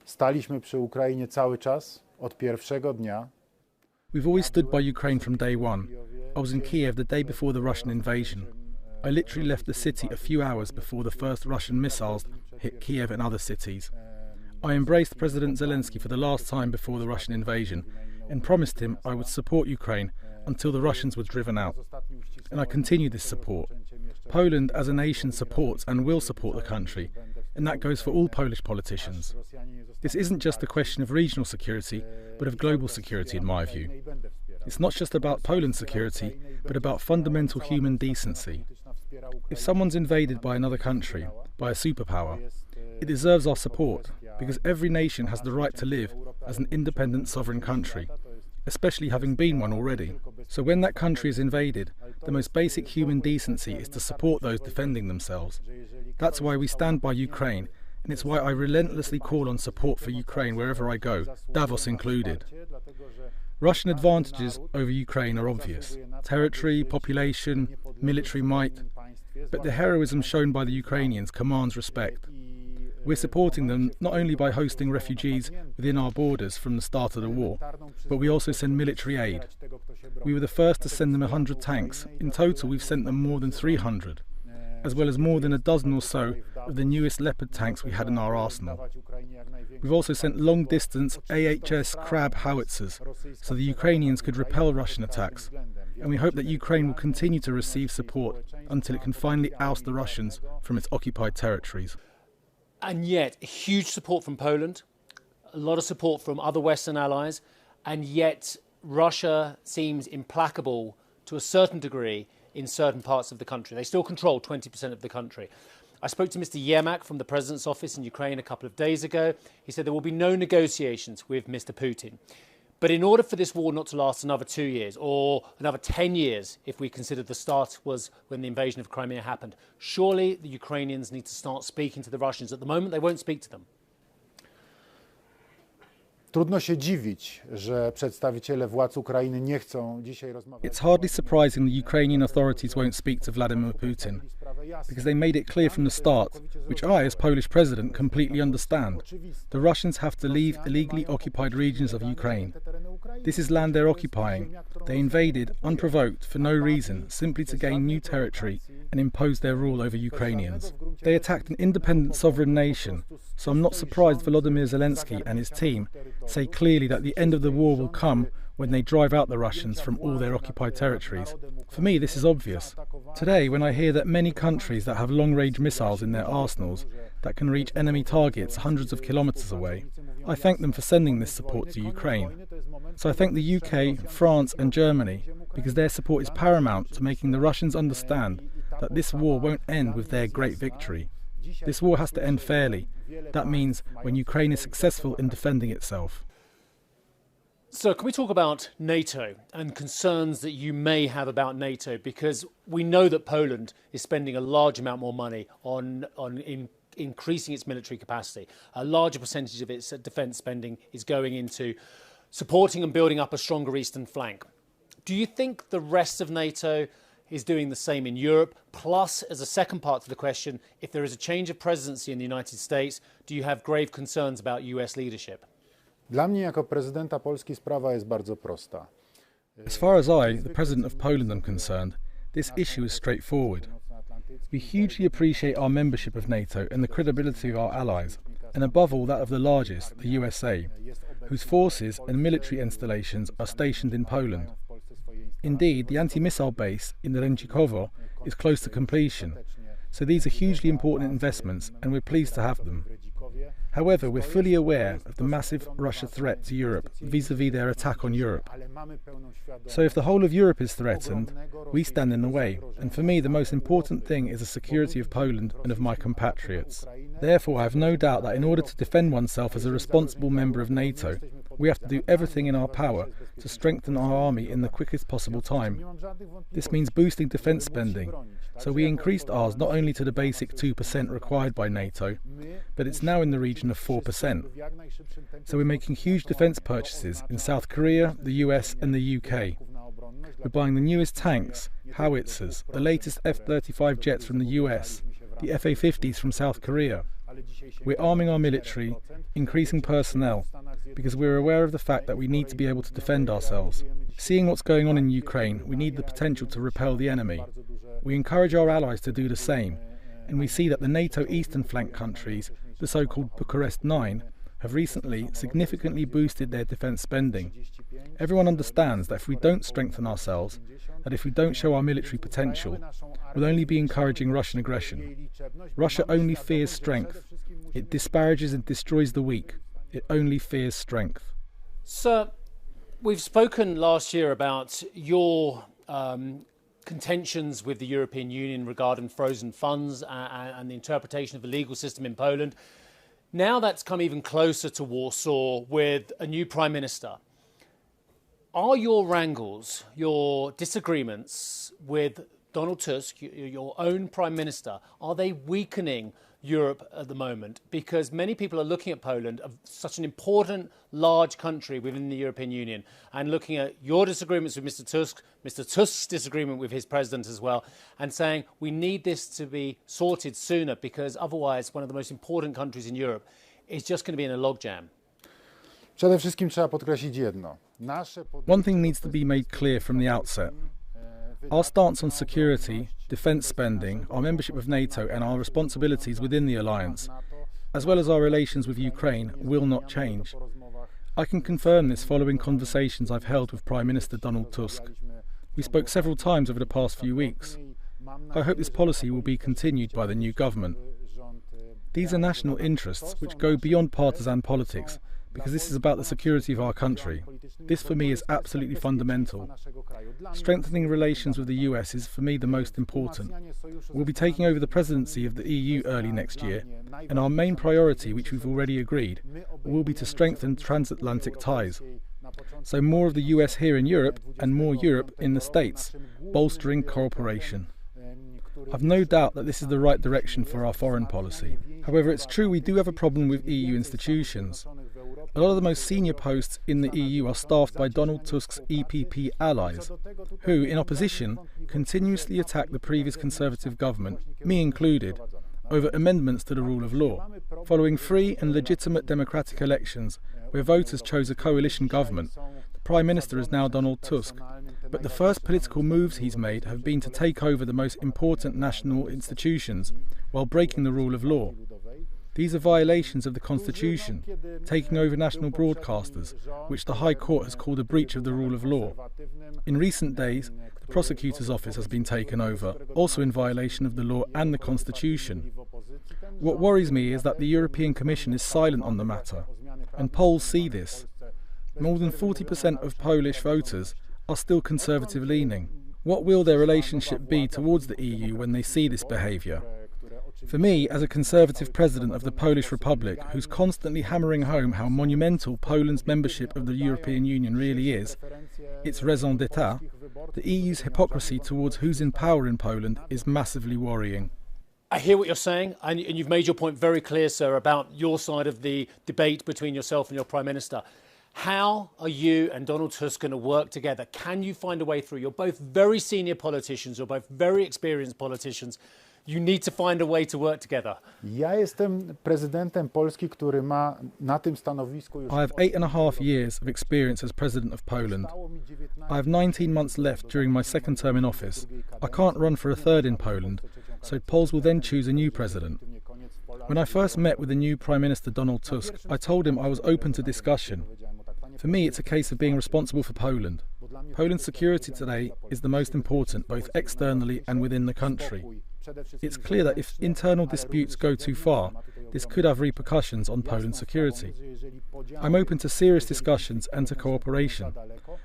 Staliśmy przy Ukrainie cały czas, od pierwszego dnia. We've always stood by Ukraine from day one. I was in Kiev the day before the Russian invasion. I literally left the city a few hours before the first Russian missiles hit Kiev and other cities. I embraced President Zelensky for the last time before the Russian invasion and promised him I would support Ukraine until the Russians were driven out. And I continue this support. Poland as a nation supports and will support the country, and that goes for all Polish politicians. This isn't just a question of regional security, but of global security in my view. It's not just about Poland's security, but about fundamental human decency. If someone's invaded by another country, by a superpower, it deserves our support, because every nation has the right to live as an independent sovereign country, especially having been one already. So when that country is invaded, the most basic human decency is to support those defending themselves. That's why we stand by Ukraine, and it's why I relentlessly call on support for Ukraine wherever I go, Davos included. Russian advantages over Ukraine are obvious: territory, population, military might. But the heroism shown by the Ukrainians commands respect. We're supporting them not only by hosting refugees within our borders from the start of the war, but we also send military aid. We were the first to send them 100 tanks. In total, we've sent them more than 300, as well as more than a dozen or so of the newest Leopard tanks we had in our arsenal. We've also sent long-distance AHS Crab howitzers, so the Ukrainians could repel Russian attacks, and we hope that Ukraine will continue to receive support until it can finally oust the Russians from its occupied territories. And yet, huge support from Poland, a lot of support from other Western allies, and yet Russia seems implacable to a certain degree in certain parts of the country. They still control 20% of the country. I spoke to Mr. Yermak from the President's office in Ukraine a couple of days ago. He said there will be no negotiations with Mr. Putin. But in order for this war not to last another 2 years or another 10 years, if we consider the start was when the invasion of Crimea happened, surely the Ukrainians need to start speaking to the Russians. At the moment, they won't speak to them. Trudno się dziwić, że przedstawiciele władz Ukrainy nie chcą dzisiaj rozmawiać. It's hardly surprising the Ukrainian authorities won't speak to Vladimir Putin, because they made it clear from the start, which I, as Polish president, completely understand. The Russians have to leave illegally occupied regions of Ukraine. This is land they're occupying. They invaded, unprovoked, for no reason, simply to gain new territory and impose their rule over Ukrainians. They attacked an independent sovereign nation, so I'm not surprised Volodymyr Zelensky and his team say clearly that the end of the war will come when they drive out the Russians from all their occupied territories. For me, this is obvious. Today, when I hear that many countries that have long-range missiles in their arsenals that can reach enemy targets hundreds of kilometres away, I thank them for sending this support to Ukraine. So I thank the UK, France and Germany, because their support is paramount to making the Russians understand that this war won't end with their great victory. This war has to end fairly. That means when Ukraine is successful in defending itself. So can we talk about NATO and concerns that you may have about NATO? Because we know that Poland is spending a large amount more money on increasing its military capacity. A larger percentage of its defence spending is going into supporting and building up a stronger eastern flank. Do you think the rest of NATO is doing the same in Europe? Plus, as a second part to the question, if there is a change of presidency in the United States, do you have grave concerns about US leadership? Dla mnie jako prezydenta Polski sprawa jest bardzo prosta. As far as I, the President of Poland, am concerned, this issue is straightforward. We hugely appreciate our membership of NATO and the credibility of our allies, and above all that of the largest, the USA, whose forces and military installations are stationed in Poland. Indeed, the anti-missile base in Ręcikowo is close to completion, so these are hugely important investments and we're pleased to have them. However, we're fully aware of the massive Russia threat to Europe vis-à-vis their attack on Europe. So if the whole of Europe is threatened, we stand in the way, and for me the most important thing is the security of Poland and of my compatriots. Therefore, I have no doubt that in order to defend oneself as a responsible member of NATO, we have to do everything in our power to strengthen our army in the quickest possible time. This means boosting defence spending, so we increased ours not only to the basic 2% required by NATO, but it's now in the region of 4%. So we're making huge defence purchases in South Korea, the US and the UK. We're buying the newest tanks, howitzers, the latest F-35 jets from the US, the FA-50s from South Korea. We're arming our military, increasing personnel, because we're aware of the fact that we need to be able to defend ourselves. Seeing what's going on in Ukraine, we need the potential to repel the enemy. We encourage our allies to do the same, and we see that the NATO eastern flank countries, the so-called Bucharest 9, have recently significantly boosted their defence spending. Everyone understands that if we don't strengthen ourselves, that if we don't show our military potential, we'll only be encouraging Russian aggression. Russia only fears strength. It disparages and destroys the weak. It only fears strength. Sir, we've spoken last year about your contentions with the European Union regarding frozen funds and the interpretation of the legal system in Poland. Now that's come even closer to Warsaw with a new Prime Minister. Are your wrangles, your disagreements with Donald Tusk, your own Prime Minister, are they weakening Europe at the moment? Because many people are looking at Poland, such an important, large country within the European Union, and looking at your disagreements with Mr. Tusk's disagreement with his president as well, and saying we need this to be sorted sooner because otherwise one of the most important countries in Europe is just going to be in a logjam. Przede wszystkim trzeba podkreślić jedno. One thing needs to be made clear from the outset. Our stance on security, defence spending, our membership of NATO and our responsibilities within the alliance, as well as our relations with Ukraine, will not change. I can confirm this following conversations I've held with Prime Minister Donald Tusk. We spoke several times over the past few weeks. I hope this policy will be continued by the new government. These are national interests which go beyond partisan politics, because this is about the security of our country. This for me is absolutely fundamental. Strengthening relations with the US is for me the most important. We'll be taking over the presidency of the EU early next year, and our main priority, which we've already agreed, will be to strengthen transatlantic ties. So more of the US here in Europe and more Europe in the States, bolstering cooperation. I've no doubt that this is the right direction for our foreign policy. However, it's true we do have a problem with EU institutions. A lot of the most senior posts in the EU are staffed by Donald Tusk's EPP allies, who, in opposition, continuously attack the previous Conservative government, me included, over amendments to the rule of law. Following free and legitimate democratic elections, where voters chose a coalition government, the Prime Minister is now Donald Tusk. But the first political moves he's made have been to take over the most important national institutions, while breaking the rule of law. These are violations of the Constitution, taking over national broadcasters, which the High Court has called a breach of the rule of law. In recent days, the prosecutor's office has been taken over, also in violation of the law and the Constitution. What worries me is that the European Commission is silent on the matter, and Poles see this. More than 40% of Polish voters are still conservative-leaning. What will their relationship be towards the EU when they see this behaviour? For me, as a Conservative President of the Polish Republic, who's constantly hammering home how monumental Poland's membership of the European Union really is, its raison d'etat, the EU's hypocrisy towards who's in power in Poland is massively worrying. I hear what you're saying, and you've made your point very clear, sir, about your side of the debate between yourself and your Prime Minister. How are you and Donald Tusk going to work together? Can you find a way through? You're both very senior politicians, you're both very experienced politicians. You need to find a way to work together. Ja jestem prezydentem Polski, który ma na tym stanowisku już... I have 8.5 years of experience as President of Poland. I have 19 months left during my second term in office. I can't run for a third in Poland, so Poles will then choose a new president. When I first met with the new Prime Minister Donald Tusk, I told him I was open to discussion. For me, it's a case of being responsible for Poland. Poland's security today is the most important, both externally and within the country. It's clear that if internal disputes go too far, this could have repercussions on Poland's security. I'm open to serious discussions and to cooperation.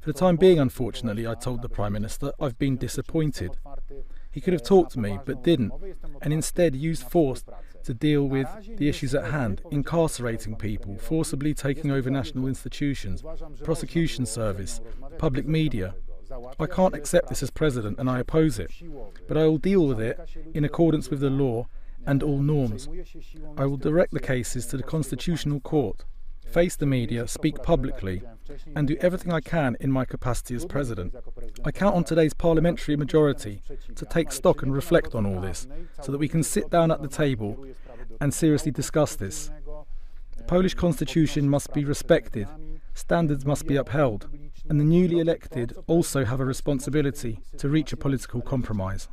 For the time being, unfortunately, I told the Prime Minister, I've been disappointed. He could have talked to me, but didn't, and instead used force to deal with the issues at hand, incarcerating people, forcibly taking over national institutions, prosecution service, public media. I can't accept this as president and I oppose it, but I will deal with it in accordance with the law and all norms. I will direct the cases to the Constitutional Court, face the media, speak publicly, and do everything I can in my capacity as president. I count on today's parliamentary majority to take stock and reflect on all this, so that we can sit down at the table and seriously discuss this. The Polish constitution must be respected, standards must be upheld, and the newly elected also have a responsibility to reach a political compromise.